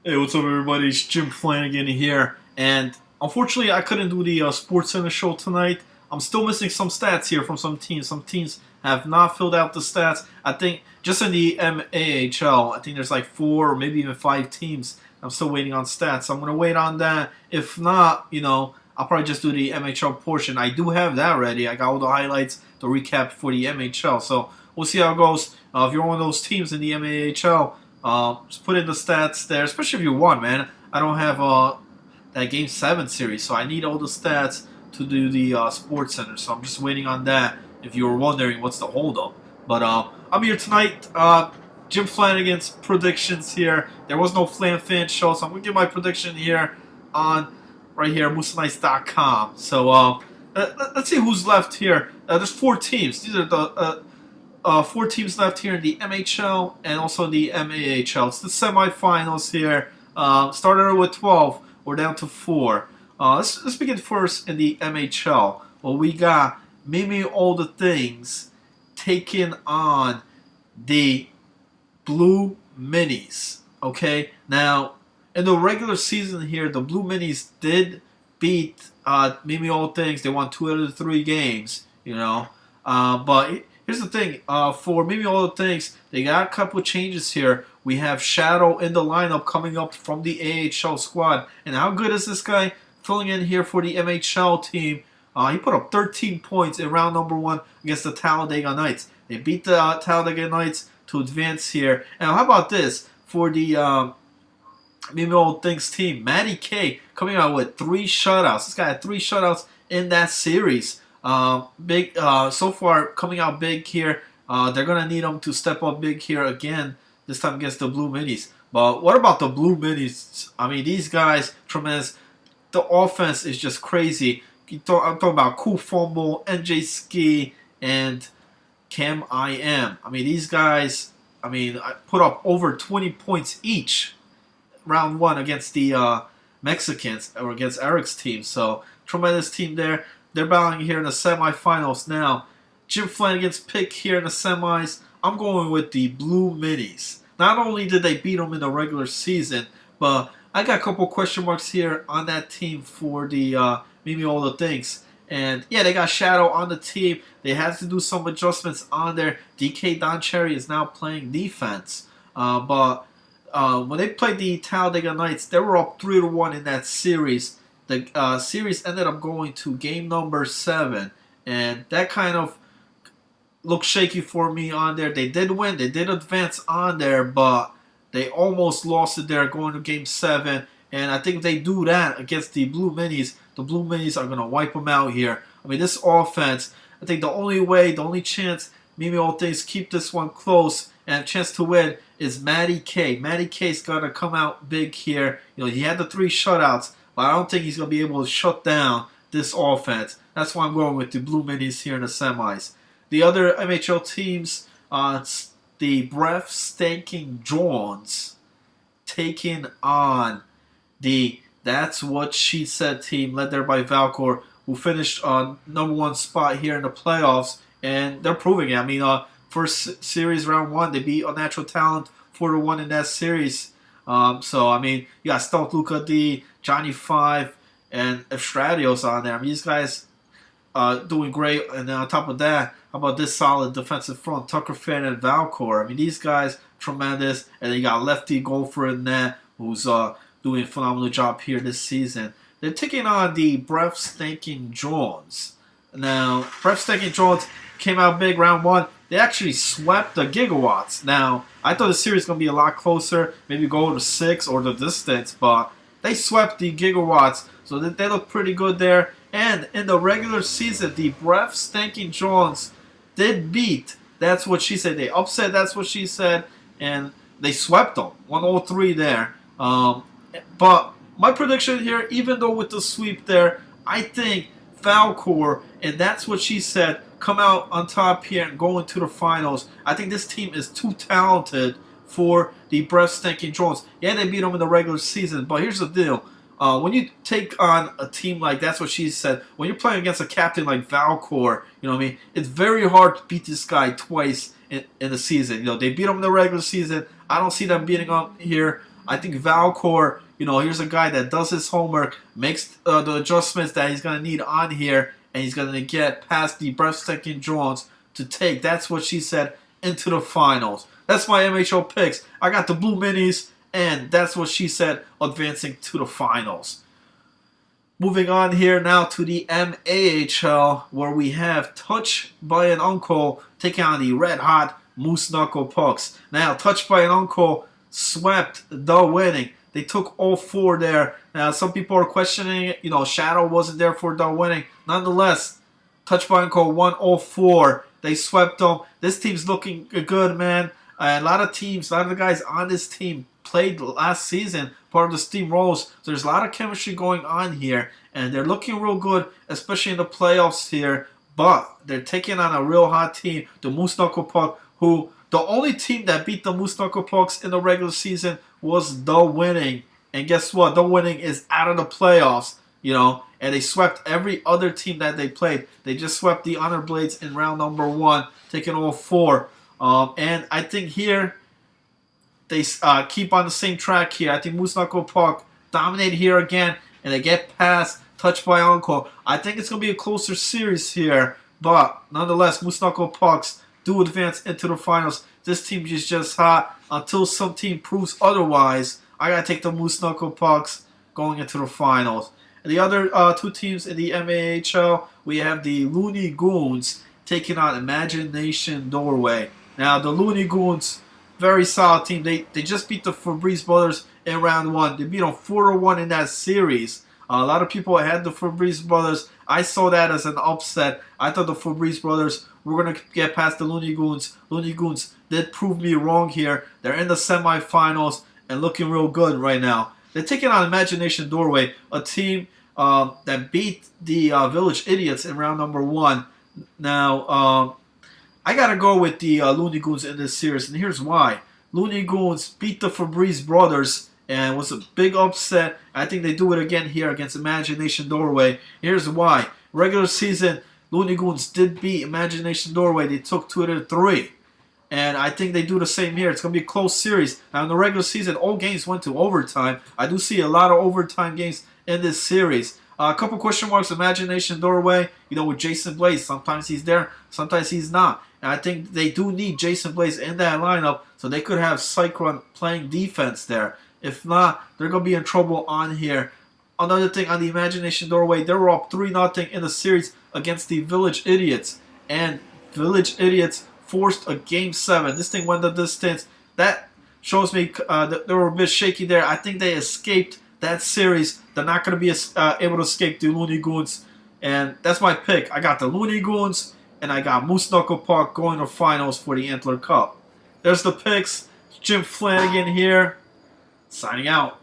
Hey, what's up, everybody? It's Jim Flanagan here, and unfortunately, I couldn't do the Sports Center show tonight. I'm still missing some stats here from some teams. Some teams have not filled out the stats. I think just in the MAHL, I think there's like four or maybe even five teams. I'm still waiting on stats. So I'm gonna wait on that. If not, I'll probably just do the MHL portion. I do have that ready. I got all the highlights, the recap for the MHL. So we'll see how it goes. If you're one of those teams in the MAHL. Just put in the stats there, especially if you won, man. I don't have that Game 7 series, so I need all the stats to do the Sports Center. So I'm just waiting on that if you were wondering what's the holdup. But I'm here tonight. Jim Flanagan's predictions here. There was no Flan Fan show, so I'm going to give my prediction here on right here, moosenice.com. So let's see who's left here. There's four teams. These are the four teams left here in the MHL and also the MAHL. It's the semifinals here. Started with 12. We're down to 4. Let's begin first in the MHL. Well, we got Mimi All the Things taking on the Blue Minis. Okay? Now, in the regular season here, the Blue Minis did beat Mimi All Things. They won 2 out of the 3 games, but here's the thing, for Mimi All the Things, they got a couple of changes here. We have Shadow in the lineup coming up from the AHL squad. And how good is this guy filling in here for the MHL team? He put up 13 points in round number 1 against the Talladega Knights. They beat the Talladega Knights to advance here. And how about this? For the Mimi All Things team, Matty K coming out with 3 shutouts. This guy had 3 shutouts in that series. Big so far coming out big here. They're gonna need them to step up big here again. This time against the Blue Minis. But what about the Blue Minis? I mean, these guys tremendous. The offense is just crazy. I'm talking about Cool Fumble, NJ Ski, and Cam IM. I mean, these guys. I mean, I put up over 20 points each round 1 against the Mexicans or against Eric's team. So tremendous team there. They're battling here in the semifinals now. Jim Flanagan's pick here in the semis. I'm going with the Blue Minis. Not only did they beat them in the regular season, but I got a couple question marks here on that team for the Mimi All the Things. And yeah, they got Shadow on the team. They had to do some adjustments on there. DK Don Cherry is now playing defense. But when they played the Talladega Knights, they were up 3-1 in that series. The series ended up going to game number 7, and that kind of looked shaky for me on there. They did win, they did advance on there, but they almost lost it there going to game 7. And I think if they do that against the Blue Minis are going to wipe them out here. I mean, this offense, I think the only chance Mimi All Things keep this one close and a chance to win is Matty K. Matty K's got to come out big here. He had the 3 shutouts. But I don't think he's going to be able to shut down this offense. That's why I'm going with the Blue Minis here in the semis. The other MHL teams, it's the Breath Stanking Johns taking on the That's What She Said team, led there by Valcor, who finished on number 1 spot here in the playoffs. And they're proving it. I mean, first series, round 1, they beat Unnatural Talent 4-1 in that series. So, I mean, you got Stealth Luca D, Johnny 5, and Estradios on there. I mean, these guys doing great. And then on top of that, how about this solid defensive front, Tucker Fan and Valcor? I mean, these guys, tremendous. And then you got Lefty Golfer in there, who's doing a phenomenal job here this season. They're taking on the Breath Stinking Jones. Now, Breath Stinking Jones came out big round 1. They actually swept the Gigawatts. Now, I thought the series was going to be a lot closer, maybe go to 6 or the distance, but they swept the Gigawatts, so they look pretty good there. And in the regular season, the Breath Stinking Jones did beat That's What She Said. They upset That's What She Said, and they swept them. 103 there. But my prediction here, even though with the sweep there, I think Valcor and That's What She Said come out on top here and go into the finals. I think this team is too talented for the Breath Stinking Jones. Yeah, they beat them in the regular season, but here's the deal. When you take on a team like That's What She Said, when you're playing against a captain like Valcor, you know what I mean? It's very hard to beat this guy twice in the season. They beat him in the regular season. I don't see them beating him here I think Valcor, here's a guy that does his homework, makes the adjustments that he's going to need on here, and he's going to get past the breathtaking drones to take, that's what she said, into the finals. That's my MHL picks. I got the Blue Minis, and that's what she said, advancing to the finals. Moving on here now to the MAHL, where we have Touch by an Uncle taking on the red hot Moose Knuckle Pucks. Now, Touch by an Uncle swept the winning. They took all four there. Now, some people are questioning it. Shadow wasn't there for the winning. Nonetheless, Touch by an Uncle won all four. They swept them. This team's looking good, man. A lot of the guys on this team played last season, part of the Steamrollers. So there's a lot of chemistry going on here, and they're looking real good, especially in the playoffs here. But they're taking on a real hot team, the Moose Knuckle Puck, who the only team that beat the Moose Knuckle Pucks in the regular season was the Winning. And guess what? The Winning is out of the playoffs, and they swept every other team that they played. They just swept the Honor Blades in round number 1, taking all four. And I think here they keep on the same track here. I think Moose Knuckle Puck dominate here again, and they get past Touch by Uncle. I think it's going to be a closer series here, but nonetheless, Moose Knuckle Pucks do advance into the finals. This team is just hot until some team proves otherwise. I got to take the Moose Knuckle Pucks going into the finals. And the other two teams in the MAHL, we have the Looney Goons taking on Imagination Doorway. Now, the Looney Goons, very solid team. They just beat the Fabrice brothers in round 1. They beat them 4-1 in that series. A lot of people had the Fabrice brothers. I saw that as an upset. I thought the Fabrice brothers were going to get past the Looney Goons. Looney Goons did prove me wrong here. They're in the semifinals and looking real good right now. They're taking on Imagination Doorway, a team that beat the Village Idiots in round number 1. Now, I got to go with the Looney Goons in this series, and here's why. Looney Goons beat the Fabrice brothers, and it was a big upset. I think they do it again here against Imagination Doorway. Here's why. Regular season, Looney Goons did beat Imagination Doorway. They took 2-3. And I think they do the same here. It's going to be a close series. Now, in the regular season, all games went to overtime. I do see a lot of overtime games in this series. A couple question marks, Imagination Doorway, with Jason Blaze. Sometimes he's there, sometimes he's not. And I think they do need Jason Blaze in that lineup, so they could have Cyclone playing defense there. If not, they're going to be in trouble on here. Another thing on the Imagination Doorway, they were up 3-0 in the series against the Village Idiots. And Village Idiots forced a Game 7. This thing went the distance. That shows me that they were a bit shaky there. I think they escaped that series. They're not going to be able to escape the Looney Goons. And that's my pick. I got the Looney Goons, and I got Moose Knuckle Puck going to finals for the Antler Cup. There's the picks. Jim Flanagan here, signing out.